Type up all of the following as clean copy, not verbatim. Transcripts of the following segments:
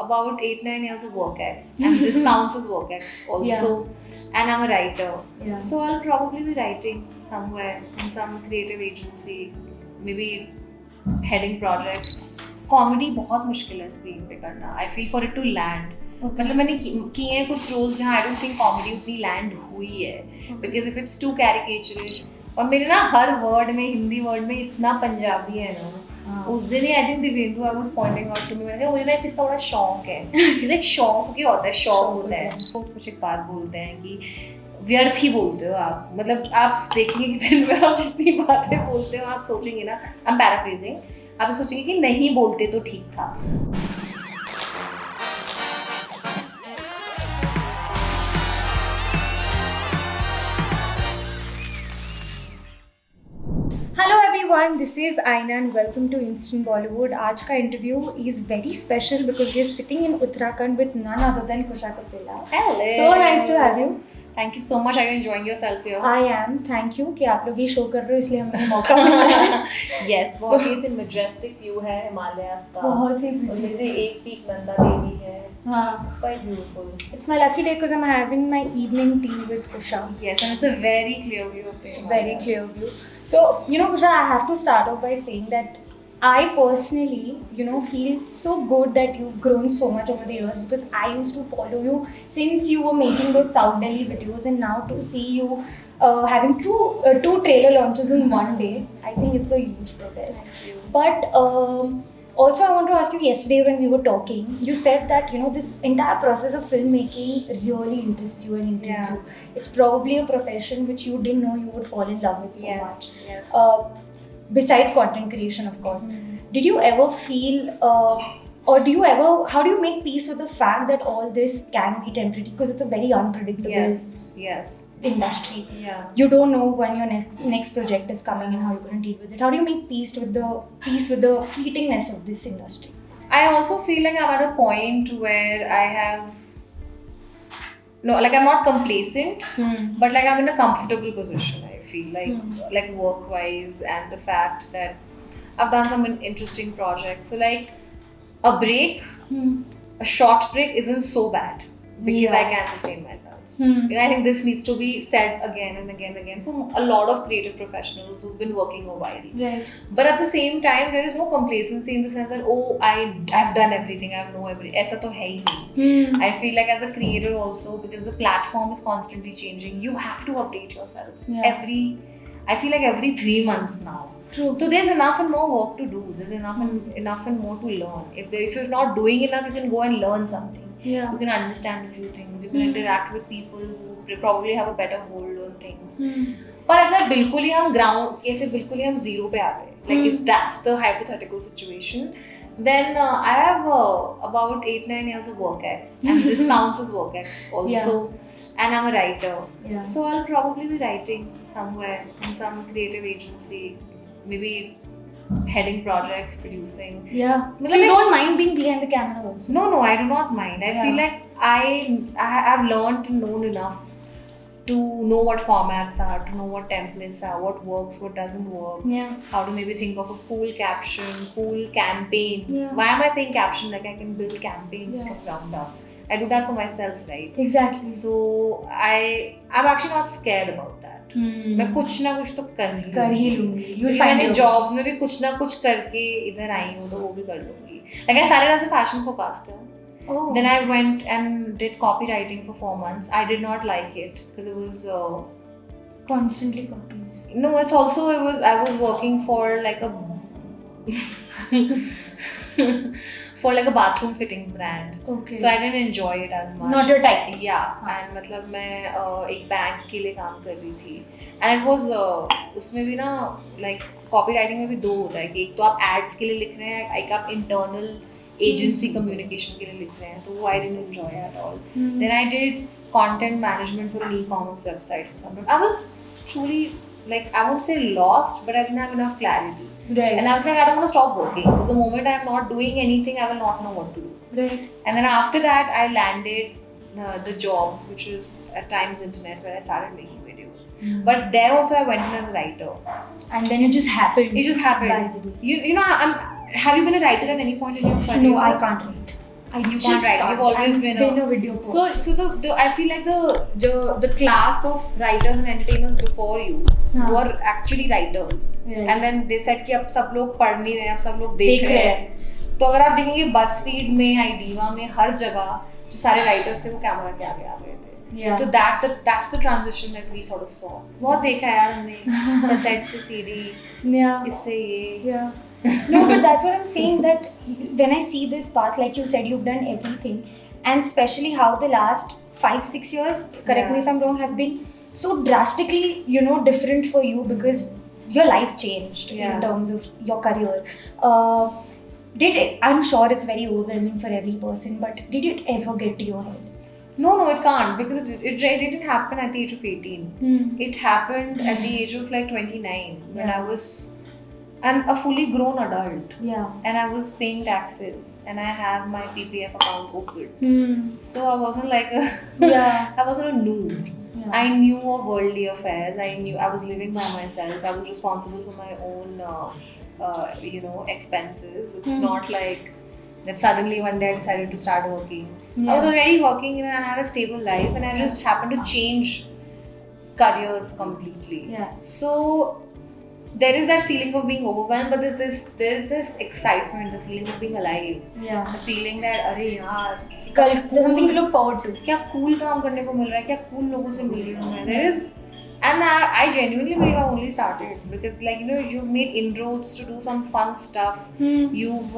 about 8-9 years of work ex, and this counts as work ex also. And I'm a writer, so I'll probably be writing somewhere in some creative agency, maybe heading projects. Comedy बहुत मुश्किल है screen पे करना. I feel for it to land. मतलब मैंने किए हैं कुछ रोल्स जहाँ I don't think comedy उतनी लैंड हुई है, because if it's too caricaturish. और मेरे ना हर वर्ड में, हिंदी वर्ड में इतना पंजाबी है ना. उस दिन ही I think Divyendu I was pointing out to me, मैंने कहा मुझे ना इस चीज़ का बड़ा शौक है. इसे एक शौक क्या होता है, शौक होता है. तो कुछ एक बात बोलते हैं कि व्यर्थ ही बोलते हो आप. मतलब आप देखेंगे कि दिन में आप जितनी बातें बोलते हो, आप सोचेंगे ना, आई एम पैराफ्रेजिंग, आप सोचेंगे कि नहीं बोलते तो ठीक था. Hello everyone, this is Aina and welcome to Instant Bollywood. आज का interview is very special because we are sitting in Uttarakhand with none other than Kusha Kapila. Hello. So nice to have you. Thank you so much. Are you enjoying yourself here? I am. Thank you कि आप लोग ये show कर रहे हो, इसलिए हमें मौका मिला है. Yes, बहुत ही majestic view है हिमालयास का. बहुत ही beautiful. और जैसे एक peak नंदा देवी है. हाँ. It's quite beautiful. It's my lucky day because I'm having my evening tea with Kusha. Yes, and it's a very clear view of the It's a very clear view. So, you know, Kusha, I have to start off by saying that I personally, feel so good that you've grown so much over the years because I used to follow you since you were making those South Delhi videos, and now to see you having two trailer launches in one day, I think it's a huge progress. But also I want to ask you, yesterday when we were talking, you said that, this entire process of filmmaking really interests you and intrigues you. It's probably a profession which you didn't know you would fall in love with so much. Yes. Besides content creation, of course. Did you ever feel, or how do you make peace with the fact that all this can be temporary? Because it's a very unpredictable industry. Yeah. You don't know when your next project is coming and how you're going to deal with it. How do you make peace with the fleetingness of this industry? I also feel like I'm at a point where I'm not complacent, but like I'm in a comfortable position. I feel like work-wise, and the fact that I've done some interesting projects. So like a break, a short break isn't so bad because I can sustain myself. And I think this needs to be said again and again and again for a lot of creative professionals who've been working a while. Right. But at the same time, there is no complacency in the sense that, I've done everything, I know everything. Aisa to hai nahi. I feel like as a creator also, because the platform is constantly changing, you have to update yourself. I feel like every 3 months now. True. So there's enough and more work to do. There's enough and more to learn. If you're not doing enough, you can go and learn something. Yeah. You can understand a few things. You can interact with people who probably have a better hold on things. पर अगर बिल्कुल ही हम ground कैसे बिल्कुल ही हम zero पे आ गए, like if that's the hypothetical situation, then I have about 8-9 years of work ex, and this counts as work ex also. And I'm a writer, so I'll probably be writing somewhere in some creative agency, maybe heading projects, producing. So you don't mind being behind the camera also? No, I do not mind. I feel like I've learned and known enough to know what formats are, to know what templates are, what works, what doesn't work, how to maybe think of a cool caption, cool campaign. Why am I saying caption? Like I can build campaigns from ground up. I do that for myself, right? Exactly. So I'm actually not scared about that. मैं कुछ ना कुछ तो कर ही लूँगी. मैंने jobs में भी कुछ ना कुछ करके इधर आई हूँ, तो वो भी कर लूँगी. Like I started as a fashion forecaster. Then I went and did copywriting for 4 months. I did not like it because it was constantly copies. No, I was working for like a for like a bathroom fittings brand. Okay. So I didn't enjoy it as much. Not your type. Yeah. And मतलब मैं एक bank के लिए काम कर रही थी. And it was उसमें भी ना like copywriting में भी दो होता है कि एक तो आप ads के लिए लिख रहे हैं, एक आप internal agency communication के लिए लिख रहे हैं, तो वो I didn't enjoy at all. Then I did content management for an e-commerce website for some time. I was truly like, I won't say lost, but I didn't have enough clarity. Right. And I was like, I don't want to stop working because the moment I'm not doing anything, I will not know what to do. Right. And then after that, I landed the job, which is at Times Internet, where I started making videos. But there also I went in as a writer. And then it just happened. It just happened. Have you been a writer at any point in your career? No, I can't write. You can't write. You've always been a video person. So the I feel like the class of writers and entertainers before you were actually writers, and then they said कि अब सब लोग पढ़ नहीं रहे हैं, अब सब लोग देख रहे हैं. तो अगर आप देखेंगे BuzzFeed में, IDIVA में, हर जगह जो सारे writers थे वो कैमरा के आगे आ गए थे. Yeah. So that's the transition that we sort of saw. बहुत देखा यार हमने cassette से CD, इससे ये. Yeah. No, but that's what I'm saying, that when I see this path, like you said, you've done everything, and especially how the last 5-6 years, correct me if I'm wrong, have been so drastically, different for you, because your life changed in terms of your career. I'm sure it's very overwhelming for every person, but did it ever get to your head? No, it can't, because it didn't happen at the age of 18. It happened at the age of like 29, when I was a fully grown adult. Yeah. And I was paying taxes, and I have my PPF account open. So I wasn't like I wasn't a noob. Yeah. I knew of worldly affairs. I was living by myself. I was responsible for my own, expenses. It's not like that suddenly one day I decided to start working. I was already working, and I had a stable life, and I just happened to change careers completely. Yeah. So there is that feeling of being overwhelmed, but there's this excitement, the feeling of being alive. Yeah. The feeling that अरे यार something to look forward to. क्या cool काम करने को मिल रहा है, क्या cool लोगों से मिल रही हूँ मैं. There is, and I genuinely believe I only started because you've made inroads to do some fun stuff. You've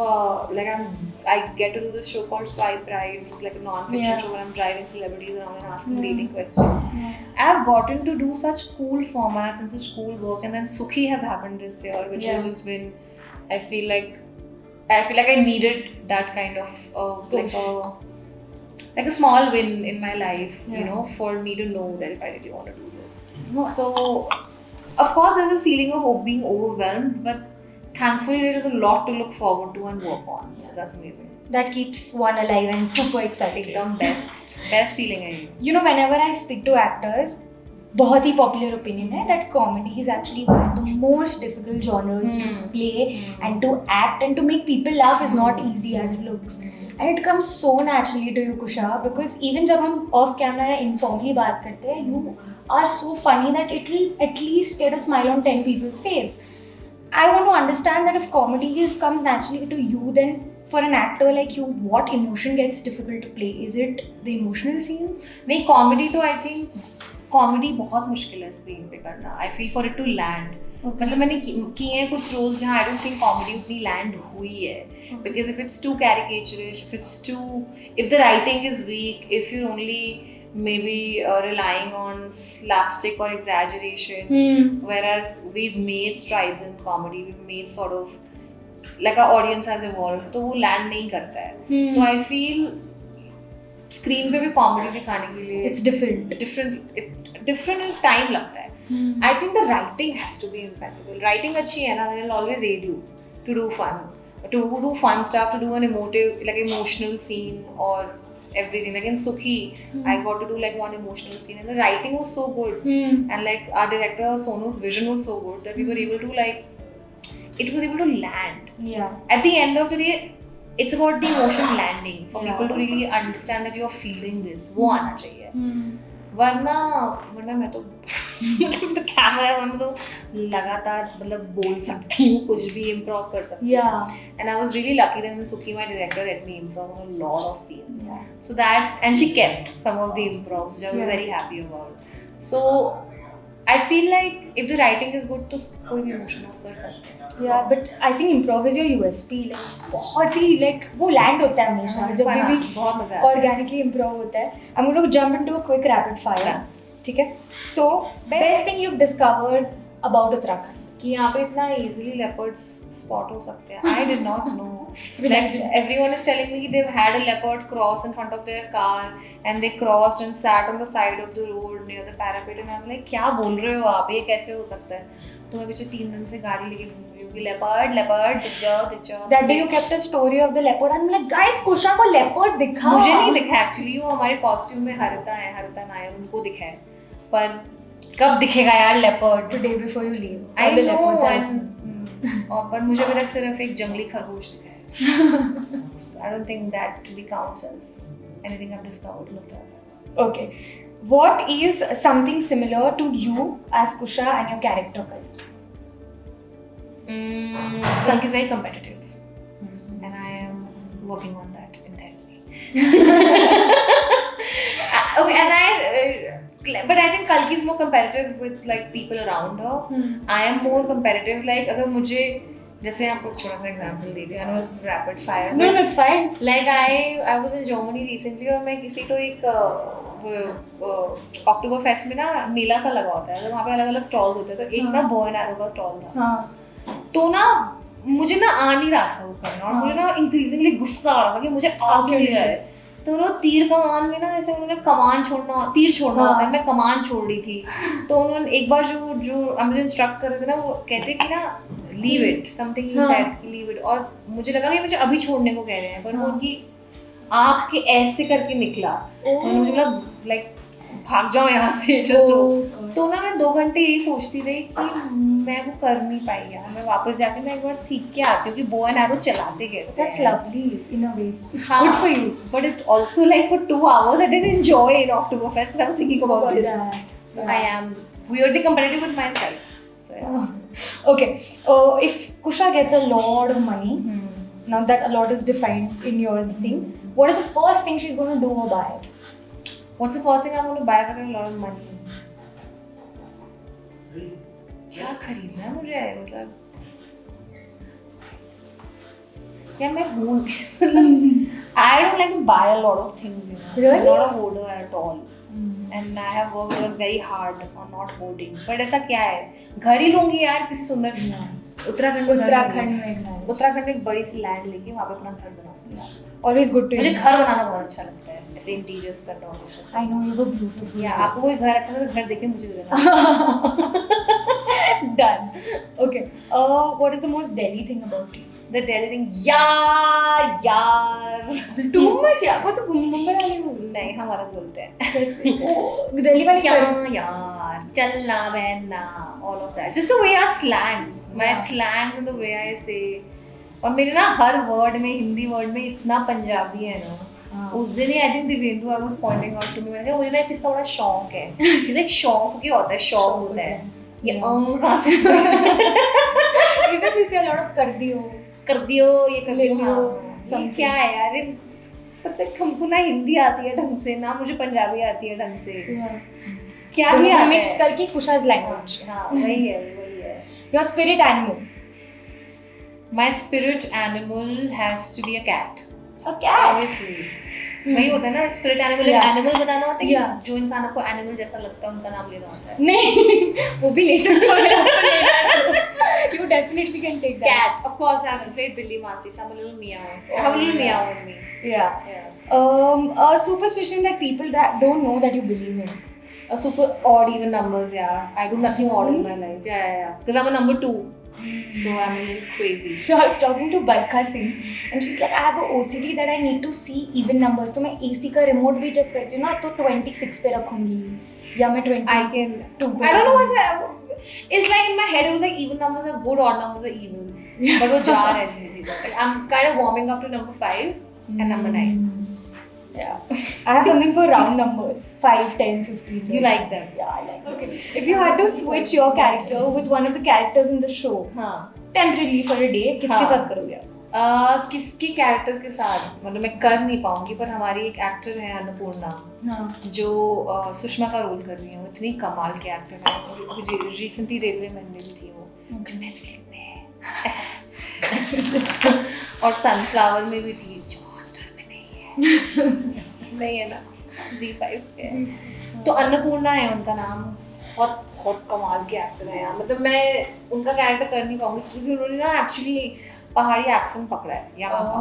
I get to do this show called Swipe Right, which is like a non-fiction show where I'm driving celebrities around and asking dating questions. I've gotten to do such cool formats and such cool work, and then Sukhi has happened this year, which has just been, I feel like I needed that kind of like a small win in my life, for me to know that if I really want to do this. So, of course, there's this feeling of being overwhelmed, but thankfully there is a lot to look forward to and work on. So that's amazing. That keeps one alive and super excited. Best feeling I know. Whenever I speak to actors, बहुत ही popular opinion है that comedy is actually one of the most difficult genres to play and to act, and to make people laugh is not easy as it looks. And it comes so naturally to you, Kusha, because even जब हम off camera या informally बात करते हैं, you are so funny that it will at least get a smile on 10 people's face. I want to understand that if comedy comes naturally to you, then for an actor like you, what emotion gets difficult to play? Is it the emotional scenes? नहीं, comedy तो I think comedy बहुत मुश्किल है screen पे करना. I feel for it to land. मतलब मैंने किए हैं कुछ रोल्स जहाँ I don't think comedy उतनी land हुई है. Because if it's too caricaturish, if the writing is weak, if you're only maybe relying on slapstick or exaggeration, whereas we've made strides in comedy, we've made sort of like our audience has evolved, तो वो land नहीं करता है. तो I feel screen पे भी comedy दिखाने के लिए it's different and टाइम लगता है. I think the writing has to be impeccable. Writing अच्छी है ना, they'll always aid you to do fun stuff, to do an emotional scene or everything. Like in Sukhi, I got to do like one emotional scene, and the writing was so good, and like our director Sonal's vision was so good that we were able to it was able to land. Yeah. At the end of the day, it's about the emotion landing for people to really understand that you're feeling this. वो आना चाहिए. वरना मैं तो the camera on तो लगातार बोल सकती हूँ, कुछ भी improv कर सकती हूँ. And I was really lucky that Sukhi, my director, let me improv on a lot of scenes. So that, and she kept some of the improvs, which I was very happy about. So I feel like if the writing is good, तो कोई भी emotion आप कर सकते हैं. Yeah, but I think improv is your USP. बहुत ही वो land होता है हमेशा जब भी organically improv होता है. I'm going to jump into a quick rapid fire. ठीक है? So best thing you've discovered about Uttarakhand? कि यहाँ पे इतना easily leopards spot हो सकते हैं. I did not know. Like everyone is telling me they've had a leopard cross in front of their car, and they crossed and sat on the side of the road near the parapet, and I'm like, क्या बोल रहे हो आप, ये कैसे हो सकता है? तो मैं पीछे 3 दिन से गाड़ी लेके घूम रही हूँ कि leopard दिख जाओ. That day you kept a story of the leopard. I'm like, guys, Kusha को leopard दिखा. मुझे नहीं दिखा actually, वो हमारे costume में हरिता नायर, उनको दिखा है. पर कब दिखेगा यार leopard? The day before you leave. I know. और पर मुझे अभी तक सिर्फ एक जंगली खरगोश दिखा है. I don't think that really counts as anything I've discovered. Okay. What is something similar to you as Kusha and your character Kalki? Kalki is very competitive, and I am working on that in therapy. Okay, and but I think Kalki is more competitive with like people around her. I am more competitive. Like अगर मुझे जैसे आपको छोटा सा example दे दिया, I know it's rapid fire. No, it's fine. Like I was in Germany recently और मैं किसी तो एक अक्टूबर फेस्ट में ना मेला सा लगा होता है, तो वहाँ पे अलग अलग स्टॉल्स होते हैं, तो एक ना बो एंड एरो का स्टॉल था. तो ना मुझे ना आ नहीं रहा था वो करना, और मुझे ना इंक्रीजिंगली गुस्सा आ रहा था कि मुझे आ क्यों नहीं रहा है. तो उन्होंने तीर कमान में ना ऐसे उन्होंने तीर छोड़ना होता है, मैं कमान छोड़ रही थी. तो उन्होंने एक बार जो मुझे इंस्ट्रक्ट कर रहे थे ना, वो कहते कि ना leave it, something he said leave it, और मुझे लगा कि मुझे अभी छोड़ने को कह रहे हैं, पर वो उनकी आँख के ऐसे करके निकला. मुझे लगा लाइक भाग जाओ यहाँ से जस्ट. तो ना मैं 2 घंटे यही सोचती रही कि मैं वो कर नहीं पाई यार, मैं वापस जाके मैं एक बार सीख के आती हूँ कि बो एंड एरो चलाते कैसे. That's lovely in a way. It's good for you. But it also like for 2 hours I didn't enjoy in Oktoberfest because I was thinking about this. That. So I am weirdly competitive with myself. So yeah. Okay. If Kusha gets a lot of money, now that a lot is defined in your thing, what is the first thing she's going to do or buy? What's the first thing I'm going to buy if I get a lot of money? क्या खरीदना है मुझे, मतलब या मैं हूँ I don't like to buy a lot of things, you know. Really? I'm not a hoarder at all. And I have worked very hard on not hoarding. But ऐसा क्या है, घर ही लूंगी यार किसी सुंदर उत्तराखंड में एक बड़ी सी लैंड लेके वहाँ पे अपना घर बनाऊंगी. Always good to मुझे घर बनाना बहुत अच्छा लगता है, ऐसे इंटीरियर्स करना और सब. I know you were beautiful. या आपको कोई घर अच्छा लगे तो घर देख के मुझे देना. Done. Okay. What is the most Delhi thing about you? The Delhi thing, यार Too much यार, वो तो मुंबई वाली हूँ. नहीं, हमारा बोलते हैं दिल्ली वाली क्या यार, चलना बहनना, all of that. Just the way our slangs, my slangs and the way I say. और मेरे ना हर वर्ड में, हिंदी वर्ड में इतना पंजाबी है ना. उस दिन ही I think Divyendu I was pointing out to me, मैंने कहा मुझे ना इस चीज़ का बड़ा शौक है. इसे एक शौक क्या होता है, शौक होता है ये कहाँ से even this a lot of कर दियो ये कर लियो. क्या है यार, पता है हमको ना हिंदी आती है ढंग से, ना मुझे पंजाबी आती है ढंग से. क्या ही आता है मिक्स करके कुशा's language. हाँ वही है. Your spirit animal. My spirit animal has to be a cat. A cat. Obviously. वही होता है ना, स्पिरिट एनिमल. एनिमल बताना होता है कि जो इंसान आपको एनिमल जैसा लगता है उनका नाम लेना होता है. नहीं, वो भी ले सकते हो. You definitely can take that. Cat, of course. I'm afraid Billy Masi. So I'm a little meow. I have a little meow in me. Yeah. A superstition that people that don't know that you believe in. A super odd even numbers. Yeah, I do nothing odd in my life. Yeah. Because I'm a number 2. So I'm a little crazy. So I was talking to Barkha Singh and she's like, I have a OCD that I need to see even numbers. तो मैं AC का remote भी check करती हूँ ना, तो 26 पे रखूँगी या मैं 22. I don't know what's that. It's like in my head it was like even numbers are good, odd numbers are evil. But वो जा रहा है धीरे-धीरे. I'm kind of warming up to number 5 and number 9. Yeah. I have something for round numbers. 5, 10, 15. You like them? Yeah, I like them. Okay. If you had to switch your character with one of the characters in the show, temporarily for a day, किसके साथ करोगे? किसके character के साथ मतलब मैं कर नहीं पाऊंगी, पर हमारी एक एक्टर है अन्नपूर्णा जो सुषमा का रोल कर रही है. वो इतनी कमाल के एक्टर है. रिसेंटली रेलवे मैन में भी थी वो, जो नेटफ्लिक्स में है. और सनफ्लावर में भी थी, जो हॉटस्टार में नहीं है ना, Z5 पे है. तो अन्नपूर्णा है उनका नाम. बहुत कमाल के एक्टर है यार. मतलब मैं उनका कैरेक्टर कर नहीं पाऊंगी क्योंकि उन्होंने ना एक्चुअली पहाड़ी एक्सेंट पकड़ा है यहाँ का.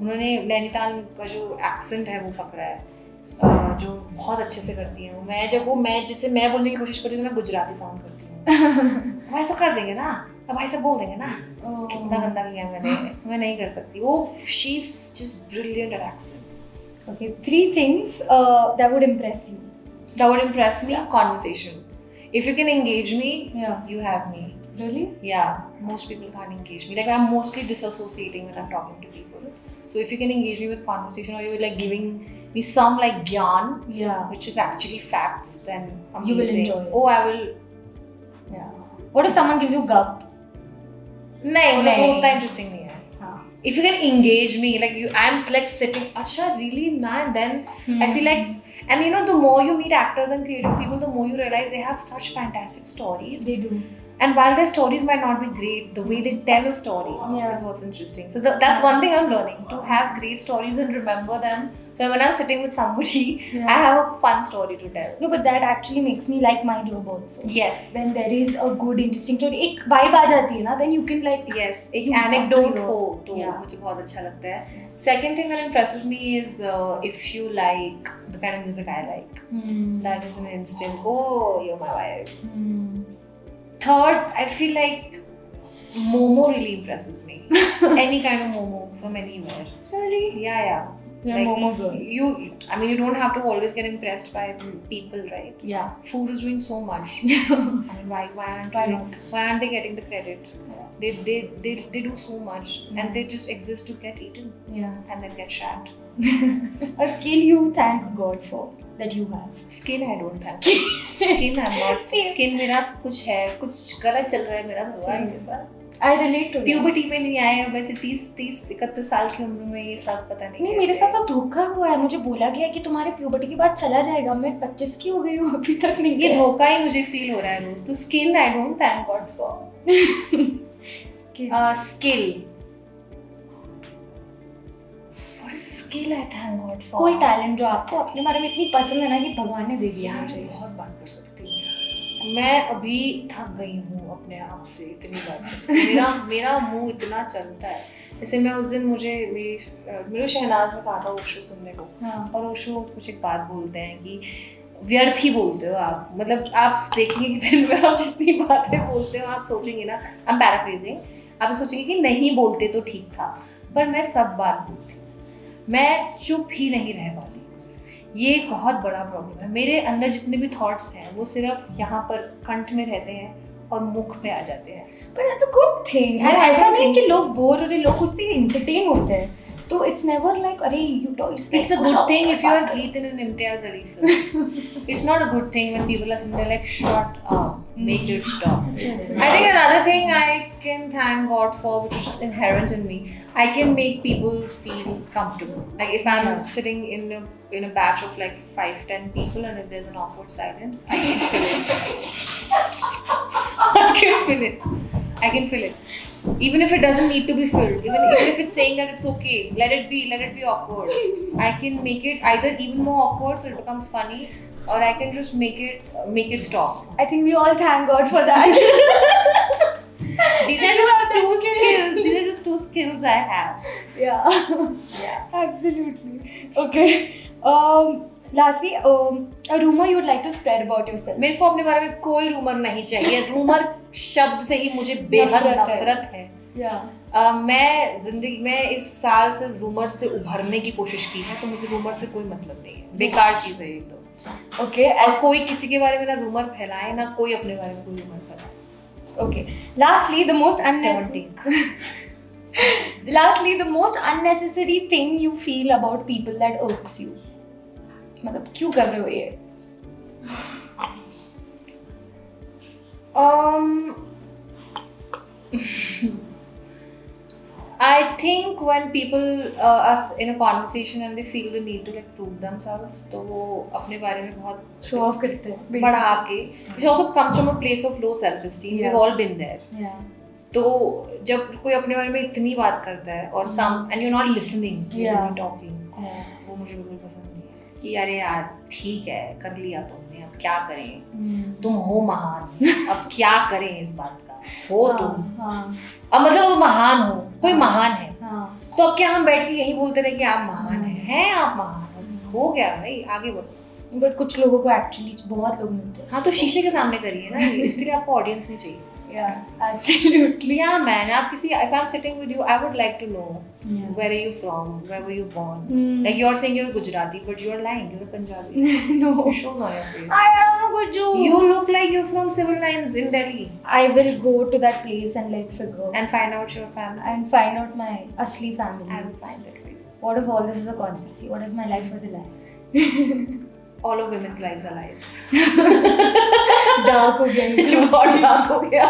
उन्होंने नैनीताल का जो एक्सेंट है वो पकड़ा है, जो बहुत अच्छे से करती है. मैं जैसे मैं बोलने की कोशिश करती हूँ ना, गुजराती साउंड करती हूँ. भाई सब कर देंगे ना, भाई सब बोल देंगे ना. कितना गंदा किया मैं नहीं कर सकती. वो she is just brilliant at accents. Okay, 3 things that would impress you. That would impress me. Conversation. If you can engage me, you have me. Really? Yeah. Most people can't engage me. Like I'm mostly disassociating when I'm talking to people. So if you can engage me with conversation, or you're like giving me some like gyan, which is actually facts, then amazing. You will enjoy it. Oh, I will. Yeah. What if someone gives you gup? नहीं, मतलब वो उतना interesting नहीं है. If you can engage me, like I'm like sitting, Acha, really? Nah, and then I feel like, and you know, the more you meet actors and creative people, the more you realize they have such fantastic stories. They do. And while their stories might not be great, the way they tell a story is what's interesting. So that's one thing I'm learning, to have great stories and remember them. So when I'm sitting with somebody, I have a fun story to tell. No, but that actually makes me like my job also. Yes. When there is a good, interesting story, एक vibe आ जाती है ना, then you can like. Yes, एक anecdote हो तो मुझे बहुत अच्छा लगता है. Second thing that impresses me is if you like the kind of music I like. That is an instant, oh, you're my wife. Third, I feel like Momo really impresses me. Any kind of Momo from anywhere. Really? Yeah. Yeah, like, Momo girl. I mean, you don't have to always get impressed by people, right? Yeah. Food is doing so much. I mean, why aren't they getting the credit? Yeah. They do so much, and they just exist to get eaten. Yeah. And then get shat. A skill you thank God for that you have. Skin I don't thank. Skin I'm not. Skin मेरा कुछ है, कुछ गलत चल रहा है मेरा भगवान के साथ. I relate to Puberty में नहीं आए, वैसे 30-31 साल की उम्र में ये सब पता नहीं मेरे साथ तो धोखा हुआ है. मुझे बोला गया कि तुम्हारे प्यूबर्टी के बाद चला जाएगा. मैं 25 की हो गई हूँ, अभी तक नहीं. ये धोखा ही मुझे फील हो रहा है रोज. तो skin I don't thank God for. Skill, what is skill I thank God for? कोई टैलेंट जो आपको अपने बारे में इतनी पसंद है ना कि भगवान ने दे दिया. मुझे बहुत बात कर सकती हूँ. मैं अभी थक गई हूँ अपने आप से इतनी बात. मेरा मुंह इतना चलता है. जैसे मैं उस दिन मेरे शहनाज ने कहा था ओशो सुनने को. और ओशो कुछ एक बात बोलते हैं कि व्यर्थ ही बोलते हो आप. मतलब आप देखेंगे कि दिन में आप जितनी बातें बोलते हो, आप सोचेंगे ना, आई एम पैराफ्रेजिंग, आप सोचेंगे कि नहीं बोलते तो ठीक था. पर मैं सब बात बोलती हूँ. मैं चुप ही नहीं रह पाती. ये एक बहुत बड़ा प्रॉब्लम है. मेरे अंदर जितने भी थॉट्स हैं वो सिर्फ यहाँ पर कंठ में रहते हैं और मुख पे आ जाते हैं. पर दैट्स अ गुड थिंग. ऐसा नहीं कि लोग बोर हो रहे, लोग उससे एंटरटेन होते हैं. तो इट्स नेवर लाइक अरे you talk. It's a good thing if you are Heath in an Imtiaz Ali film. It's not a good thing when people are sitting there like shut up, make it stop. I think another thing I can thank God for, which is just inherent in me, I can make people feel comfortable. Like if I'm sitting in a batch of like 5-10 people, and if there's an awkward silence, I can fill it. I can fill it. Even if it doesn't need to be filled, even if it's saying that it's okay, let it be awkward. I can make it either even more awkward so it becomes funny, or I can just make it stop. I think we all thank God for that. These are just two skills. These are just two skills I have. Yeah. Absolutely. Okay. Lastly, a rumor you would like to spread about yourself. मेरे को अपने बारे में कोई rumour नहीं चाहिए. Rumour शब्द से ही मुझे बेहद नफरत है. मैं जिंदगी में इस साल से रूमर से उभरने की कोशिश की है, तो मुझे रूमर से कोई मतलब नहीं है. बेकार चीज़ है ये तो. Okay. और कोई किसी के बारे में ना रूमर फैलाए, ना कोई अपने बारे में कोई रूमर फैलाए. Okay. Lastly, the most unnecessary thing you feel about people that irks you. मतलब क्यों कर रहे हो ये? I think when people us in a conversation and they feel the need to like prove themselves, तो वो अपने बारे में बहुत show off करते हैं, बढ़ा के, which also comes from a place of low self-esteem. We've all been there. तो जब कोई अपने बारे में इतनी बात करता है और and you're not listening, you're talking, वो मुझे बिल्कुल पसंद नहीं है. कि अरे यार ठीक है, कर लिया तुमने, अब क्या करें, तुम हो महान, अब क्या करें इस बात का, हो तुम, अब मतलब महान हो, कोई महान है, तो अब क्या हम बैठ के यही बोलते रहे कि आप महान हैं, आप महान हो गया भाई, आगे बढ़ो. बट कुछ लोगों को एक्चुअली बहुत लोग मिलते हैं. हाँ, तो शीशे के सामने करिए ना, इसके लिए आपको ऑडियंस नहीं चाहिए. Yeah, absolutely. Yeah, man. If I'm sitting with you, I would like to know where are you from, where were you born. Like you're saying you're Gujarati, but you're lying. You're a Punjabi. No. It shows on your face. I am a Guju. You look like you're from Civil Lines in Delhi. I will go to that place and like figure and find out your family and find out my asli family. I will find it for you. what if all this is a conspiracy? What if my life was a lie? All of women's lives are lies. Dark हो गया. बहुत dark हो गया.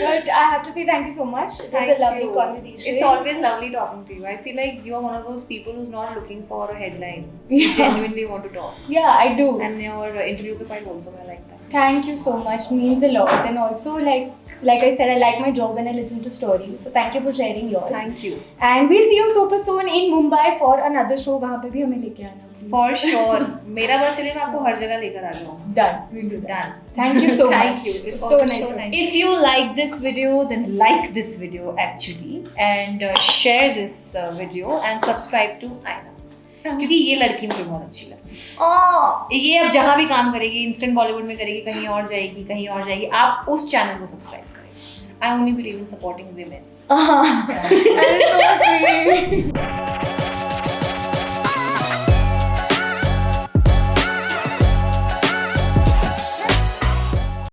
But I have to say thank you so much. It was Thank a lovely you. conversation. It's always lovely talking to you. I feel like you are one of those people who's not looking for a headline. You genuinely want to talk. Yeah, I do. And your interviews are quite wholesome. I like that. Thank you so much. Means a lot. And also, like I said, I like my job when I listen to stories. So thank you for sharing yours. Thank you. And we'll see you super soon in Mumbai for another show. वहाँ पे भी हमें लेके आना. For sure. मेरा बस चलिए मैं आपको हर जगह लेकर आ जाऊँ. Done. We'll do that. Done. Thank you so much. Thank you. It's so always nice. so nice. If you like this video, then like this video actually, and share this video and subscribe to Aina. क्योंकि ये लड़की मुझे बहुत अच्छी लगती है. ये अब जहाँ भी काम करेगी, इंस्टेंट बॉलीवुड में करेगी, कहीं और जाएगी, आप उस चैनल को सब्सक्राइब करें. I only believe in supporting women. That is so sweet.